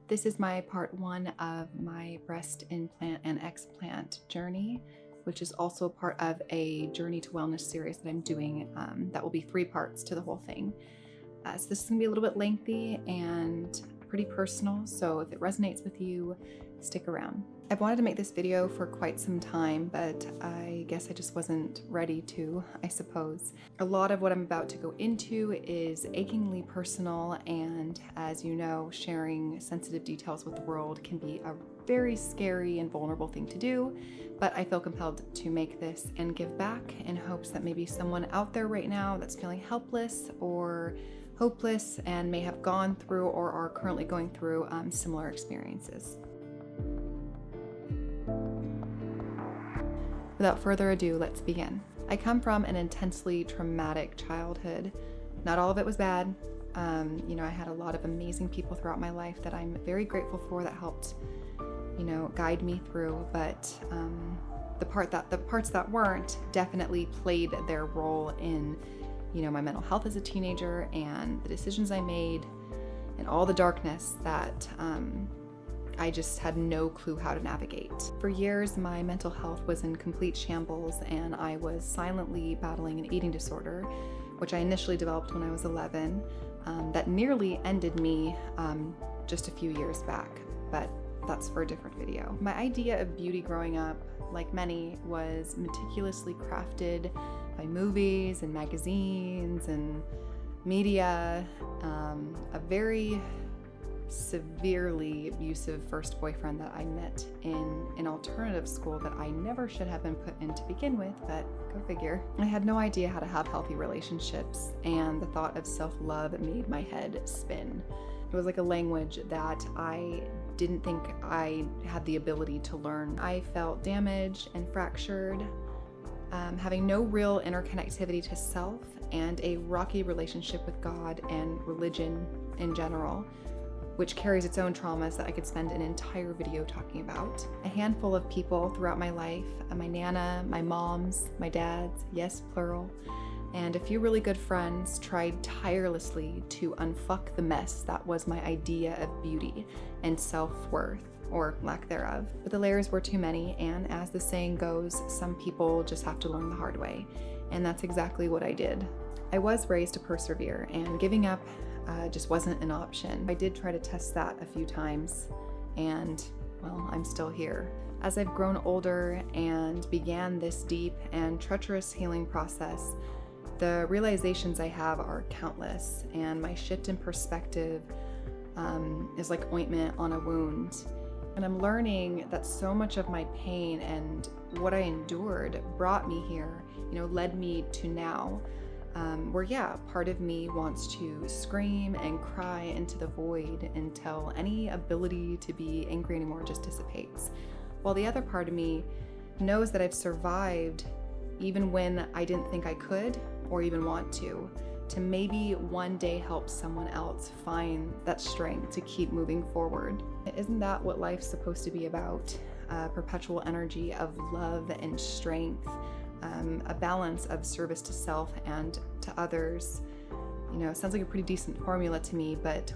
This is my part 1 of my breast implant and explant journey, which is also part of a Journey to Wellness series that I'm doing. That will be 3 parts to the whole thing. So this is gonna be a little bit lengthy and pretty personal, so if it resonates with you, stick around. I've wanted to make this video for quite some time, but I guess I just wasn't ready to, I suppose. A lot of what I'm about to go into is achingly personal, and as you know, sharing sensitive details with the world can be a very scary and vulnerable thing to do, but I feel compelled to make this and give back in hopes that maybe someone out there right now that's feeling helpless or hopeless and may have gone through or are currently going through similar experiences. Without further ado, let's begin. I come from an intensely traumatic childhood. Not all of it was bad. I had a lot of amazing people throughout my life that I'm very grateful for that helped, guide me through. But the parts that weren't definitely played their role in, my mental health as a teenager and the decisions I made and all the darkness that I just had no clue how to navigate. For years, my mental health was in complete shambles, and I was silently battling an eating disorder, which I initially developed when I was 11, that nearly ended me just a few years back, but that's for a different video. My idea of beauty growing up, like many, was meticulously crafted by movies and magazines and media. A very severely abusive first boyfriend that I met in an alternative school that I never should have been put in to begin with, but go figure. I had no idea how to have healthy relationships, and the thought of self-love made my head spin. It was like a language that I didn't think I had the ability to learn. I felt damaged and fractured, having no real interconnectivity to self, and a rocky relationship with God and religion in general, which carries its own traumas that I could spend an entire video talking about. A handful of people throughout my life, my nana, my moms, my dads, yes, plural, and a few really good friends tried tirelessly to unfuck the mess that was my idea of beauty and self-worth, or lack thereof. But the layers were too many, and as the saying goes, some people just have to learn the hard way, and that's exactly what I did. I was raised to persevere, and giving up just wasn't an option. I did try to test that a few times, and well, I'm still here. As I've grown older and began this deep and treacherous healing process, the realizations I have are countless, and my shift in perspective is like ointment on a wound. And I'm learning that so much of my pain and what I endured brought me here, led me to now. Where part of me wants to scream and cry into the void until any ability to be angry anymore just dissipates, while the other part of me knows that I've survived even when I didn't think I could or even want to maybe one day help someone else find that strength to keep moving forward. Isn't that what life's supposed to be about? Perpetual energy of love and strength. A balance of service to self and to others. Sounds like a pretty decent formula to me, but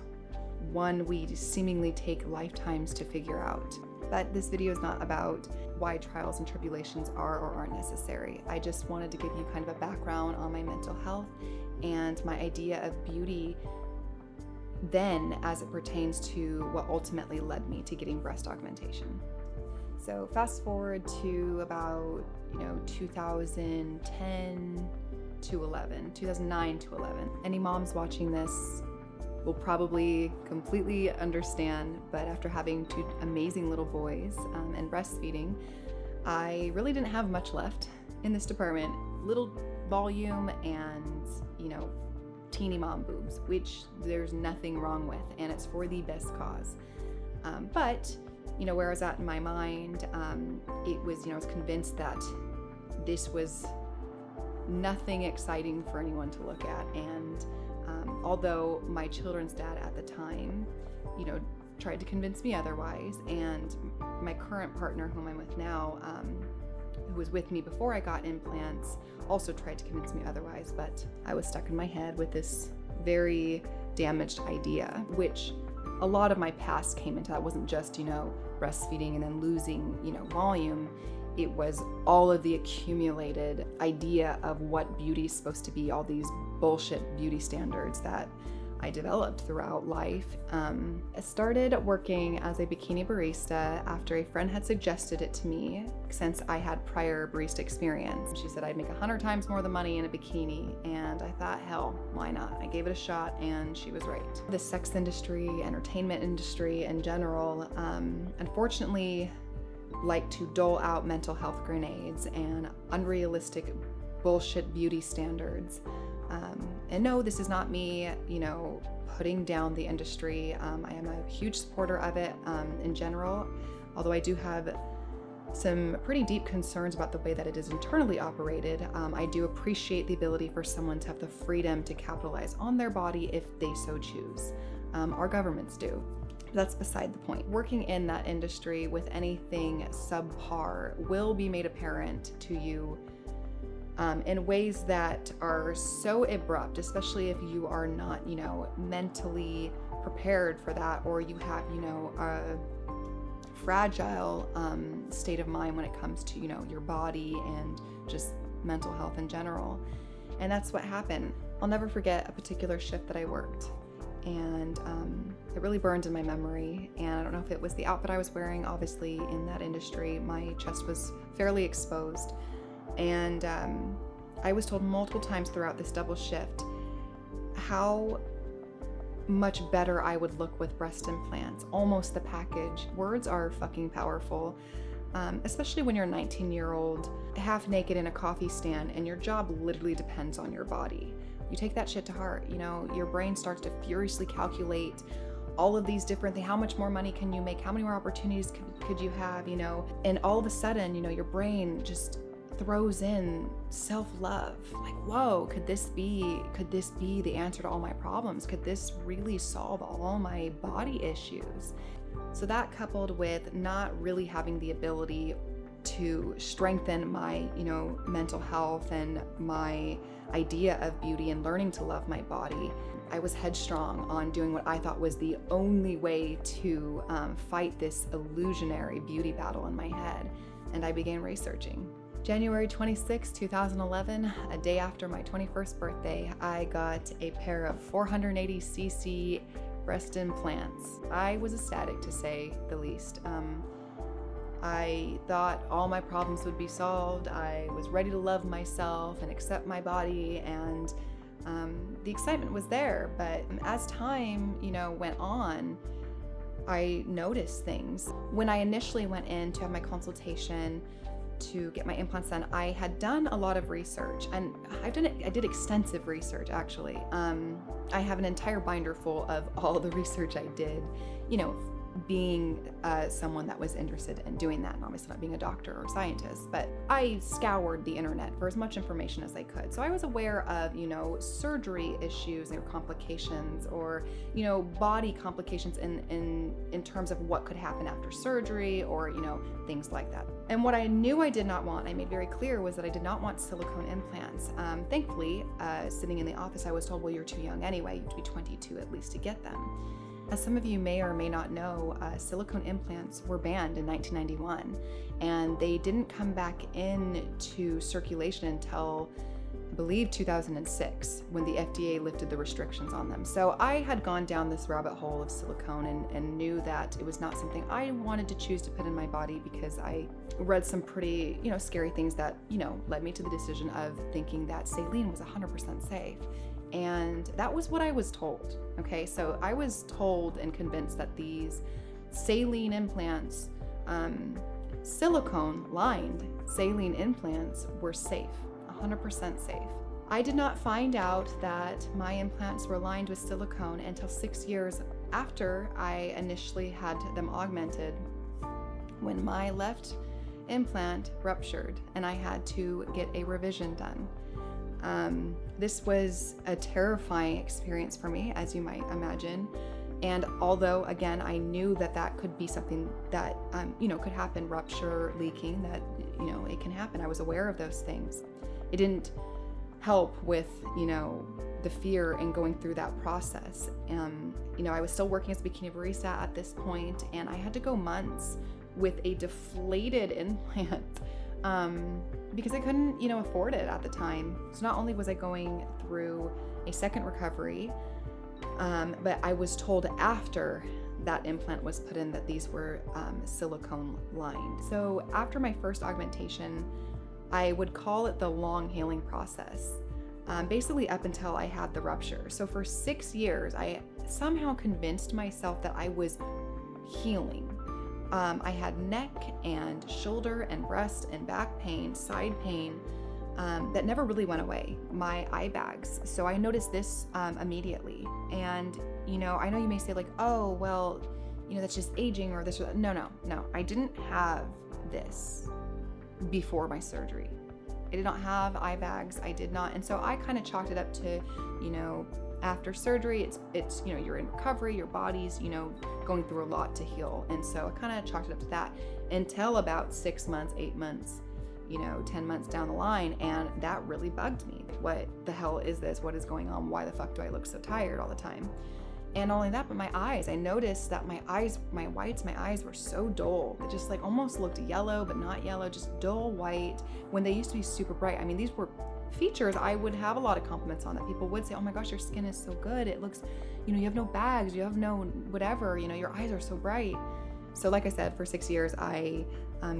one we seemingly take lifetimes to figure out. But this video is not about why trials and tribulations are or aren't necessary. I just wanted to give you kind of a background on my mental health and my idea of beauty then as it pertains to what ultimately led me to getting breast augmentation. So fast forward to about 2010 to 11, 2009 to 11. Any moms watching this will probably completely understand, but after having 2 amazing little boys and breastfeeding, I really didn't have much left in this department. Little volume and, teeny mom boobs, which there's nothing wrong with, and it's for the best cause. But where I was at in my mind, it was, I was convinced that this was nothing exciting for anyone to look at. And although my children's dad at the time, tried to convince me otherwise, and my current partner, whom I'm with now, who was with me before I got implants, also tried to convince me otherwise, but I was stuck in my head with this very damaged idea, which a lot of my past came into that. It wasn't just, breastfeeding and then losing, volume. It was all of the accumulated idea of what beauty is supposed to be, all these bullshit beauty standards that I developed throughout life. I started working as a bikini barista after a friend had suggested it to me, since I had prior barista experience. She said I'd make 100 times more the money in a bikini, and I thought, hell, why not? I gave it a shot, and she was right. The sex industry, entertainment industry in general, unfortunately, like to dole out mental health grenades and unrealistic bullshit beauty standards. And no, this is not me, putting down the industry. I am a huge supporter of it in general, although I do have some pretty deep concerns about the way that it is internally operated. I do appreciate the ability for someone to have the freedom to capitalize on their body if they so choose. Our governments do. That's beside the point. Working in that industry with anything subpar will be made apparent to you in ways that are so abrupt, especially if you are not, mentally prepared for that, or you have, a fragile state of mind when it comes to, your body and just mental health in general. And that's what happened. I'll never forget a particular shift that I worked, and it really burned in my memory. And I don't know if it was the outfit I was wearing. Obviously, in that industry, my chest was fairly exposed. And I was told multiple times throughout this double shift how much better I would look with breast implants, almost the package. Words are fucking powerful, especially when you're a 19-year-old, half naked in a coffee stand, and your job literally depends on your body. You take that shit to heart, your brain starts to furiously calculate all of these different things. How much more money can you make? How many more opportunities could you have, And all of a sudden, your brain just throws in self-love. Like, whoa, could this be the answer to all my problems? Could this really solve all my body issues? So that, coupled with not really having the ability to strengthen my, mental health and my idea of beauty and learning to love my body, I was headstrong on doing what I thought was the only way to fight this illusionary beauty battle in my head. And I began researching. January 26, 2011, a day after my 21st birthday, I got a pair of 480cc breast implants. I was ecstatic, to say the least. I thought all my problems would be solved. I was ready to love myself and accept my body, and the excitement was there. But as time, went on, I noticed things. When I initially went in to have my consultation to get my implants done, I had done a lot of research, and I did extensive research, actually. I have an entire binder full of all the research I did, being someone that was interested in doing that, and obviously not being a doctor or scientist, but I scoured the internet for as much information as I could. So I was aware of, surgery issues or complications, or, body complications in terms of what could happen after surgery, or, things like that. And what I knew I did not want, I made very clear, was that I did not want silicone implants. Thankfully, sitting in the office, I was told, well, you're too young anyway, you have to be 22 at least to get them. As some of you may or may not know, silicone implants were banned in 1991, and they didn't come back into circulation until, I believe, 2006, when the FDA lifted the restrictions on them. So I had gone down this rabbit hole of silicone and knew that it was not something I wanted to choose to put in my body, because I read some pretty, scary things that, led me to the decision of thinking that saline was 100% safe. And that was what I was told. Okay, so I was told and convinced that these saline implants, silicone-lined saline implants, were safe, 100% safe. I did not find out that my implants were lined with silicone until 6 years after I initially had them augmented, when my left implant ruptured and I had to get a revision done. This was a terrifying experience for me, as you might imagine. And although, again, I knew that could be something that, could happen, rupture, leaking, that, it can happen. I was aware of those things. It didn't help with, the fear in going through that process. I was still working as a bikini barista at this point, and I had to go months with a deflated implant because I couldn't, afford it at the time. So not only was I going through a second recovery, but I was told after that implant was put in that these were silicone lined. So after my first augmentation, I would call it the long healing process, basically up until I had the rupture. So for 6 years, I somehow convinced myself that I was healing. I had neck and shoulder and breast and back pain, side pain, that never really went away, my eye bags. So I noticed this immediately. And, I know you may say like, oh, well, that's just aging or this or that. No. I didn't have this before my surgery. I did not have eye bags. I did not. And so I kind of chalked it up to, after surgery, it's you're in recovery, your body's, going through a lot to heal. And so I kind of chalked it up to that until about 6 months, 8 months, 10 months down the line. And that really bugged me. What the hell is this? What is going on? Why the fuck do I look so tired all the time? And not only that, but my eyes, I noticed that my eyes were so dull. They just like almost looked yellow, but not yellow, just dull white when they used to be super bright. I mean, these were features I would have a lot of compliments on, that people would say, oh my gosh, your skin is so good. It looks, you have no bags, you have no whatever, your eyes are so bright. So like I said, for 6 years, I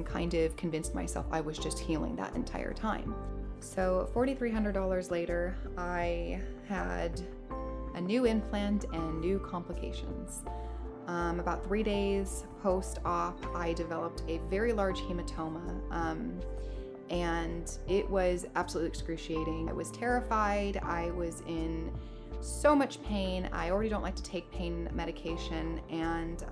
kind of convinced myself I was just healing that entire time. So $4,300 later, I had a new implant and new complications. About 3 days post-op, I developed a very large hematoma, and it was absolutely excruciating. I was terrified. I was in so much pain. I already don't like to take pain medication, and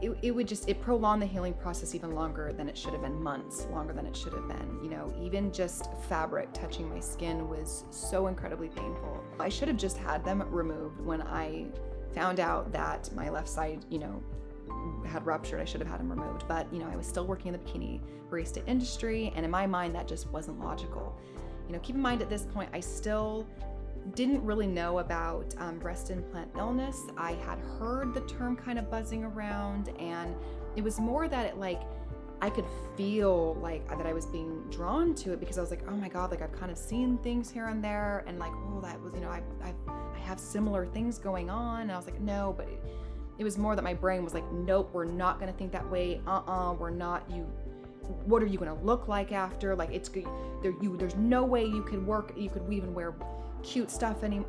it prolonged the healing process even longer than it should have been, months longer than it should have been. Even just fabric touching my skin was so incredibly painful. I should have just had them removed when I found out that my left side, had ruptured. I should have had them removed, but I was still working in the bikini barista industry, and in my mind that just wasn't logical. Keep in mind at this point, I still didn't really know about breast implant illness. I had heard the term kind of buzzing around, and it was more that I could feel like that I was being drawn to it, because I was like, oh my God, I've kind of seen things here and there, and oh, that was, I have similar things going on. And I was like, no, but it was more that my brain was like, nope, we're not going to think that way. We're not. What are you going to look like after? It's good. There's no way you could even wear cute stuff anymore.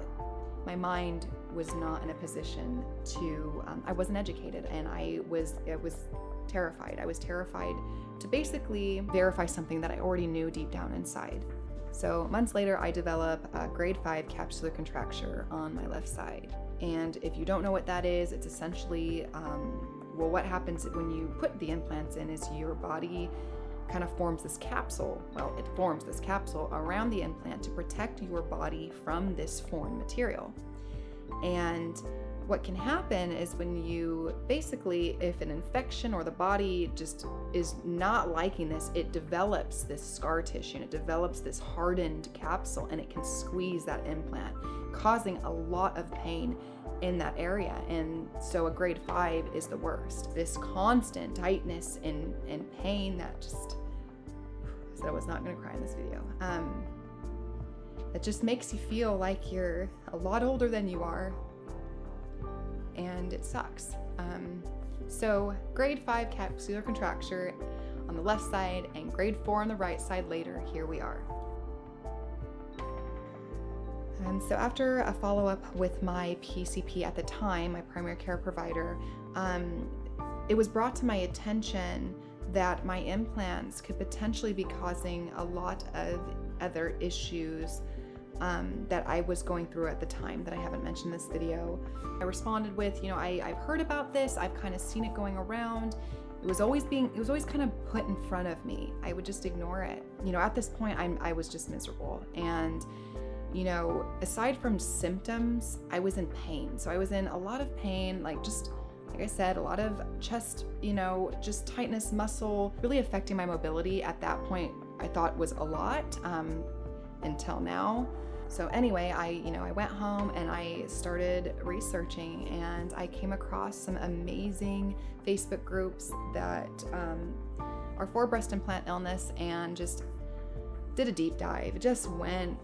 My mind was not in a position to, I wasn't educated, and I was terrified. I was terrified to basically verify something that I already knew deep down inside. So months later, I develop a grade 5 capsular contracture on my left side. And if you don't know what that is, it's essentially, what happens when you put the implants in is your body kind of forms this capsule. Well, it forms this capsule around the implant to protect your body from this foreign material. And what can happen is when you basically, if an infection or the body just is not liking this, it develops this scar tissue, and it develops this hardened capsule, and it can squeeze that implant, causing a lot of pain in that area. And so a grade 5 is the worst. This constant tightness and pain that just, I said I was not going to cry in this video. It just makes you feel like you're a lot older than you are, and it sucks. So grade 5 capsular contracture on the left side and grade 4 on the right side later, here we are. So after a follow-up with my PCP at the time, my primary care provider, it was brought to my attention that my implants could potentially be causing a lot of other issues that I was going through at the time that I haven't mentioned in this video. I responded with, I've heard about this, I've kind of seen it going around. It was always kind of put in front of me. I would just ignore it. At this point, I was just miserable. And, aside from symptoms, I was in pain. So I was in a lot of pain, like I said, a lot of chest, just tightness, muscle, really affecting my mobility. At that point, I thought was a lot, until now. So anyway, I went home and I started researching, and I came across some amazing Facebook groups that are for breast implant illness, and just did a deep dive. Just went,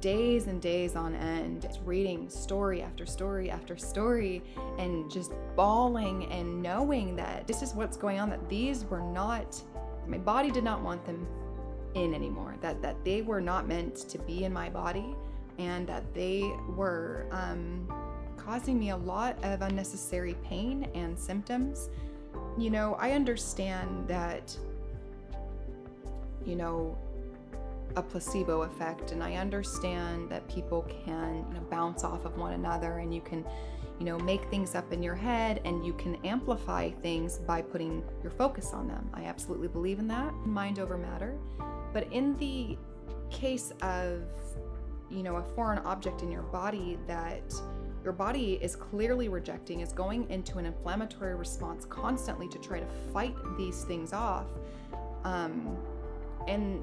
days and days on end, reading story after story after story, and just bawling and knowing that this is what's going on, that these were not, my body did not want them in anymore, that they were not meant to be in my body, and that they were causing me a lot of unnecessary pain and symptoms. I understand that, a placebo effect, and I understand that people can bounce off of one another, and you can make things up in your head, and you can amplify things by putting your focus on them. I absolutely believe in that, mind over matter. But in the case of, a foreign object in your body that your body is clearly rejecting, is going into an inflammatory response constantly to try to fight these things off, and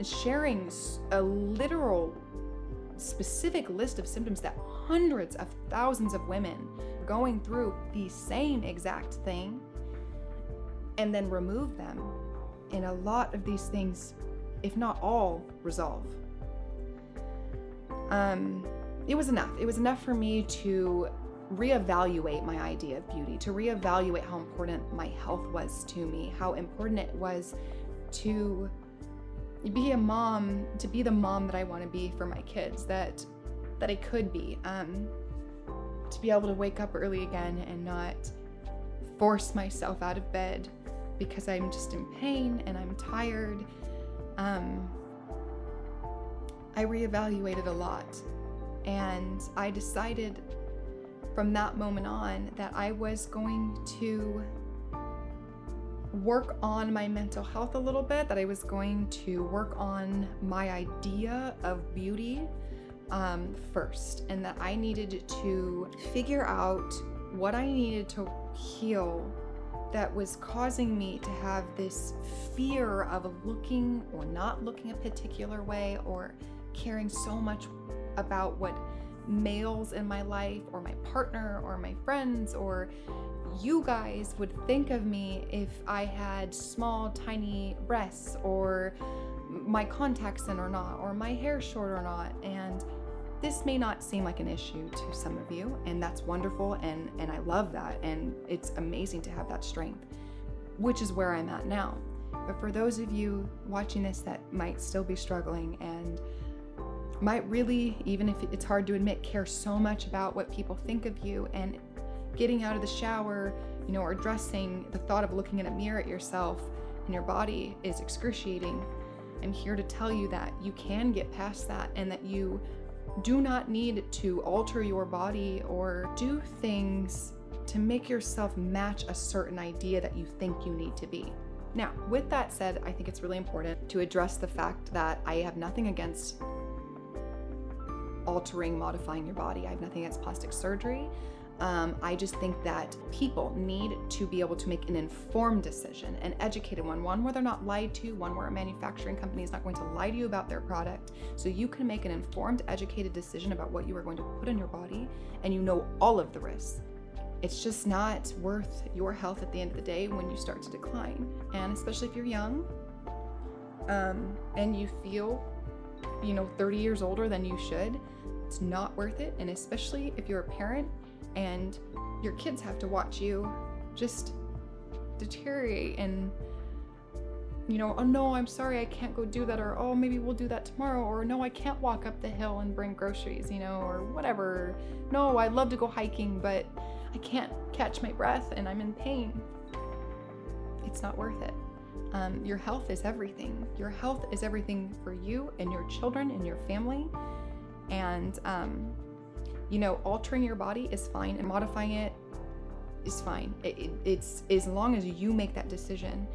sharing a literal specific list of symptoms that hundreds of thousands of women are going through the same exact thing, and then remove them. And a lot of these things, if not all, resolve. It was enough. It was enough for me to reevaluate my idea of beauty, to reevaluate how important my health was to me, how important it was to be a mom, to be the mom that I want to be for my kids, that I could be, to be able to wake up early again and not force myself out of bed because I'm just in pain and I'm tired. I reevaluated a lot, and I decided from that moment on that I was going to work on my mental health a little bit, that I was going to work on my idea of beauty first, and that I needed to figure out what I needed to heal that was causing me to have this fear of looking or not looking a particular way, or caring so much about what males in my life or my partner or my friends or you guys would think of me if I had small, tiny breasts, or my contacts in or not, or my hair short or not. And this may not seem like an issue to some of you, and that's wonderful, and I love that, and it's amazing to have that strength, which is where I'm at now. But for those of you watching this that might still be struggling and might really, even if it's hard to admit, care so much about what people think of you, and getting out of the shower, or dressing, the thought of looking in a mirror at yourself and your body is excruciating, I'm here to tell you that you can get past that, and that you do not need to alter your body or do things to make yourself match a certain idea that you think you need to be. Now, with that said, I think it's really important to address the fact that I have nothing against altering, modifying your body. I have nothing against plastic surgery. I just think that people need to be able to make an informed decision, an educated one where they're not lied to, one where a manufacturing company is not going to lie to you about their product, so you can make an informed, educated decision about what you are going to put in your body, and you know all of the risks. It's just not worth your health at the end of the day when you start to decline, and especially if you're young, and you feel 30 years older than you should. It's not worth it. And especially if you're a parent and your kids have to watch you just deteriorate, and oh no, I'm sorry, I can't go do that, or oh, maybe we'll do that tomorrow, or no, I can't walk up the hill and bring groceries, or whatever. No, I'd love to go hiking, but I can't catch my breath and I'm in pain. It's not worth it. Your health is everything. Your health is everything for you and your children and your family. And, altering your body is fine, and modifying it is fine. It's as long as you make that decision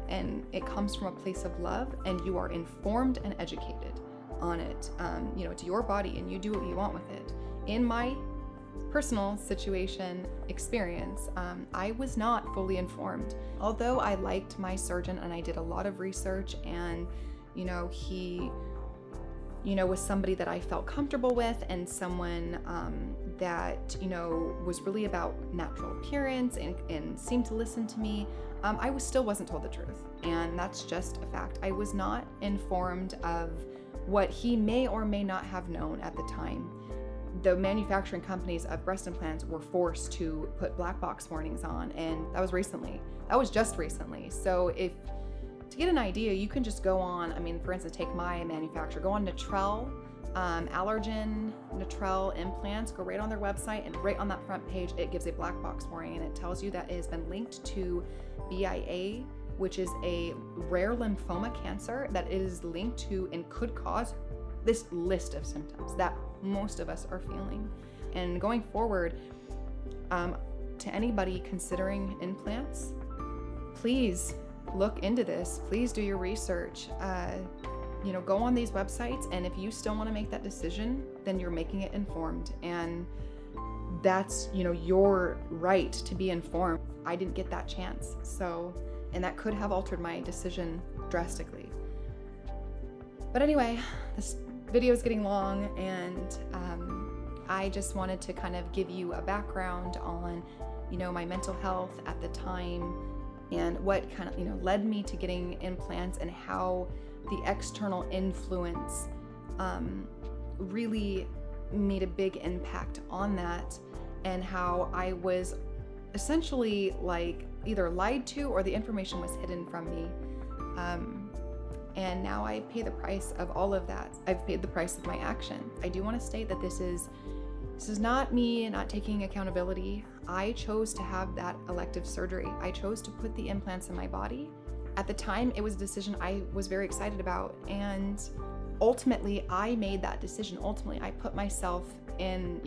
and it comes from a place of love and you are informed and educated on it, to your body, and you do what you want with it. In my personal situation experience, I was not fully informed. Although I liked my surgeon and I did a lot of research, and he was somebody that I felt comfortable with, and someone that, was really about natural appearance and seemed to listen to me, I still wasn't told the truth. And that's just a fact. I was not informed of what he may or may not have known at the time. The manufacturing companies of breast implants were forced to put black box warnings on, and that was just recently. So to get an idea, you can just go on, for instance, take my manufacturer, go on Natrel, Allergen, Natrel implants, go right on their website, and right on that front page, it gives a black box warning, and it tells you that it has been linked to BIA, which is a rare lymphoma cancer that it is linked to and could cause this list of symptoms that most of us are feeling. And going forward, to anybody considering implants, please look into this. Please do your research. Go on these websites, and if you still want to make that decision, then you're making it informed, and that's your right to be informed. I didn't get that chance, and that could have altered my decision drastically. But anyway, this video is getting long, and I just wanted to kind of give you a background on my mental health at the time, and what kind of led me to getting implants, and how the external influence really made a big impact on that, and how I was essentially either lied to or the information was hidden from me. And now I pay the price of all of that. I've paid the price of my action. I do want to state that this is not me not taking accountability. I chose to have that elective surgery. I chose to put the implants in my body. At the time, it was a decision I was very excited about, and ultimately I made that decision. Ultimately, I put myself in,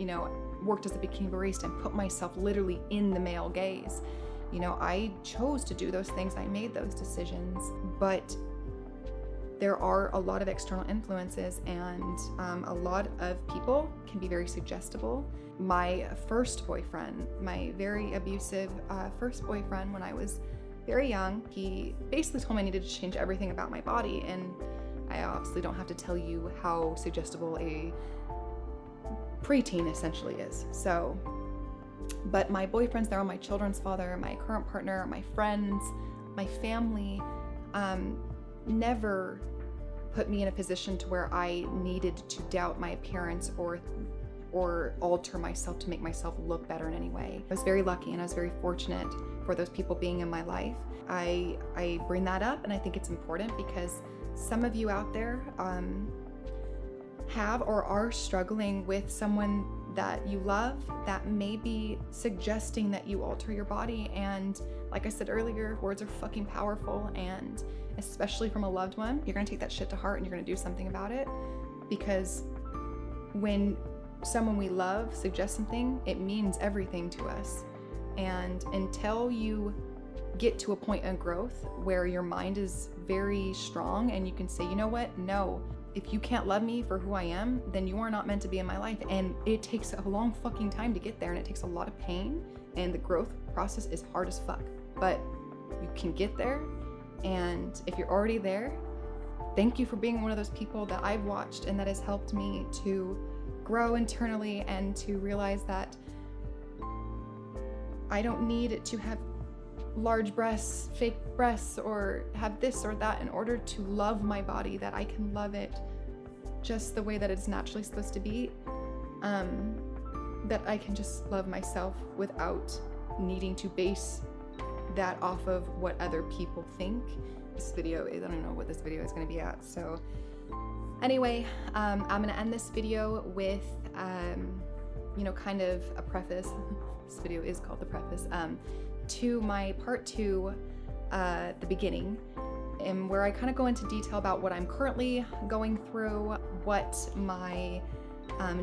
worked as a bikini barista and put myself literally in the male gaze. I chose to do those things. I made those decisions, but there are a lot of external influences, and a lot of people can be very suggestible. My first boyfriend, my very abusive first boyfriend, when I was very young, he basically told me I needed to change everything about my body, and I obviously don't have to tell you how suggestible a preteen essentially is. But my boyfriends, they're all my children's father, my current partner, my friends, my family, never put me in a position to where I needed to doubt my appearance or alter myself to make myself look better in any way. I was very lucky, and I was very fortunate for those people being in my life. I bring that up, and I think it's important because some of you out there have or are struggling with someone that you love that may be suggesting that you alter your body. And like I said earlier, words are fucking powerful, and especially from a loved one, you're gonna take that shit to heart and you're gonna do something about it, because when someone we love suggests something, it means everything to us. And until you get to a point of growth where your mind is very strong and you can say, you know what, no, if you can't love me for who I am, then you are not meant to be in my life. And it takes a long fucking time to get there, and it takes a lot of pain, and the growth process is hard as fuck, but you can get there. And if you're already there, thank you for being one of those people that I've watched and that has helped me to grow internally and to realize that I don't need to have large breasts, fake breasts, or have this or that in order to love my body, that I can love it just the way that it's naturally supposed to be, that I can just love myself without needing to base that off of what other people think. This video is, I don't know what this video is going to be at, so anyway, I'm going to end this video with kind of a preface. This video is called the preface to my part 2, the beginning, and where I kind of go into detail about what I'm currently going through, what my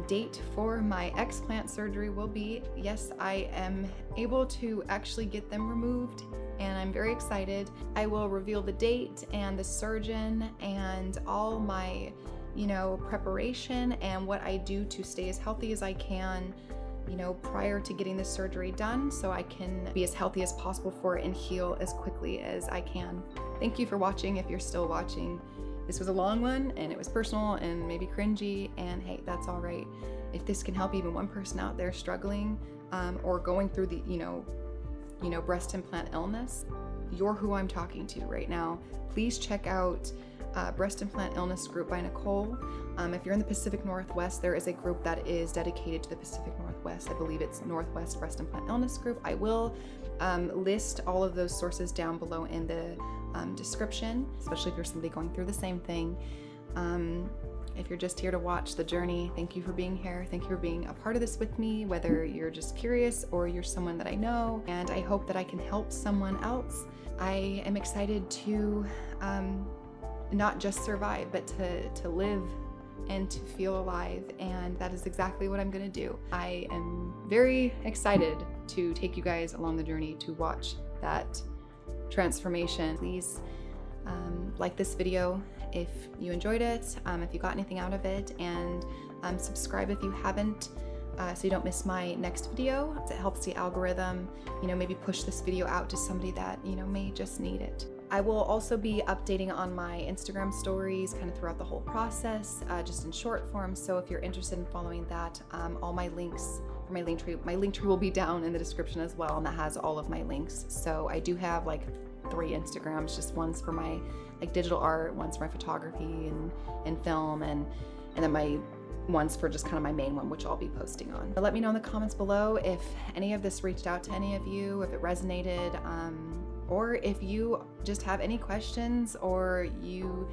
date for my explant surgery will be. Yes, I am able to actually get them removed, and I'm very excited. I will reveal the date and the surgeon and all my preparation and what I do to stay as healthy as I can prior to getting this surgery done, so I can be as healthy as possible for it and heal as quickly as I can. Thank you for watching if you're still watching. This was a long one and it was personal and maybe cringy, and hey, that's all right. If this can help even one person out there struggling or going through the, breast implant illness, you're who I'm talking to right now. Please check out Breast Implant Illness Group by Nicole. If you're in the Pacific Northwest, there is a group that is dedicated to the Pacific Northwest. I believe it's Northwest Breast Implant Illness Group. I will list all of those sources down below in the description, especially if you're somebody going through the same thing. If you're just here to watch the journey, thank you for being here. Thank you for being a part of this with me, whether you're just curious or you're someone that I know, and I hope that I can help someone else. I am excited to not just survive, but to live and to feel alive, and that is exactly what I'm gonna do. I am very excited to take you guys along the journey to watch that transformation. Please like this video if you enjoyed it, if you got anything out of it, and subscribe if you haven't, so you don't miss my next video. It helps the algorithm, maybe push this video out to somebody that, may just need it. I will also be updating on my Instagram stories kind of throughout the whole process, just in short form. So if you're interested in following that, all my links for my link tree will be down in the description as well, and that has all of my links. So I do have like 3 Instagrams, just one's for my digital art, one's for my photography and film, and then my one's for just kind of my main one, which I'll be posting on. But let me know in the comments below if any of this reached out to any of you, if it resonated, or if you just have any questions, or you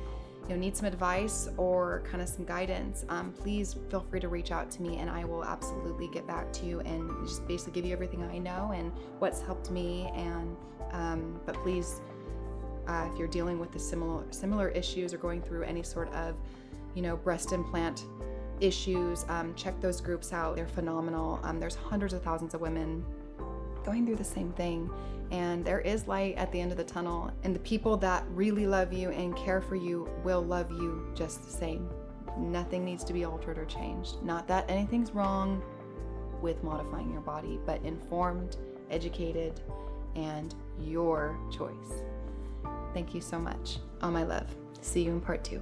need some advice or kind of some guidance. Please feel free to reach out to me, and I will absolutely get back to you and just basically give you everything I know and what's helped me. And but please, if you're dealing with the similar issues or going through any sort of breast implant issues, check those groups out. They're phenomenal. There's hundreds of thousands of women going through the same thing, and there is light at the end of the tunnel, and the people that really love you and care for you will love you just the same. Nothing needs to be altered or changed. Not that anything's wrong with modifying your body, but informed, educated, and your choice. Thank you so much. All my love. See you in part 2.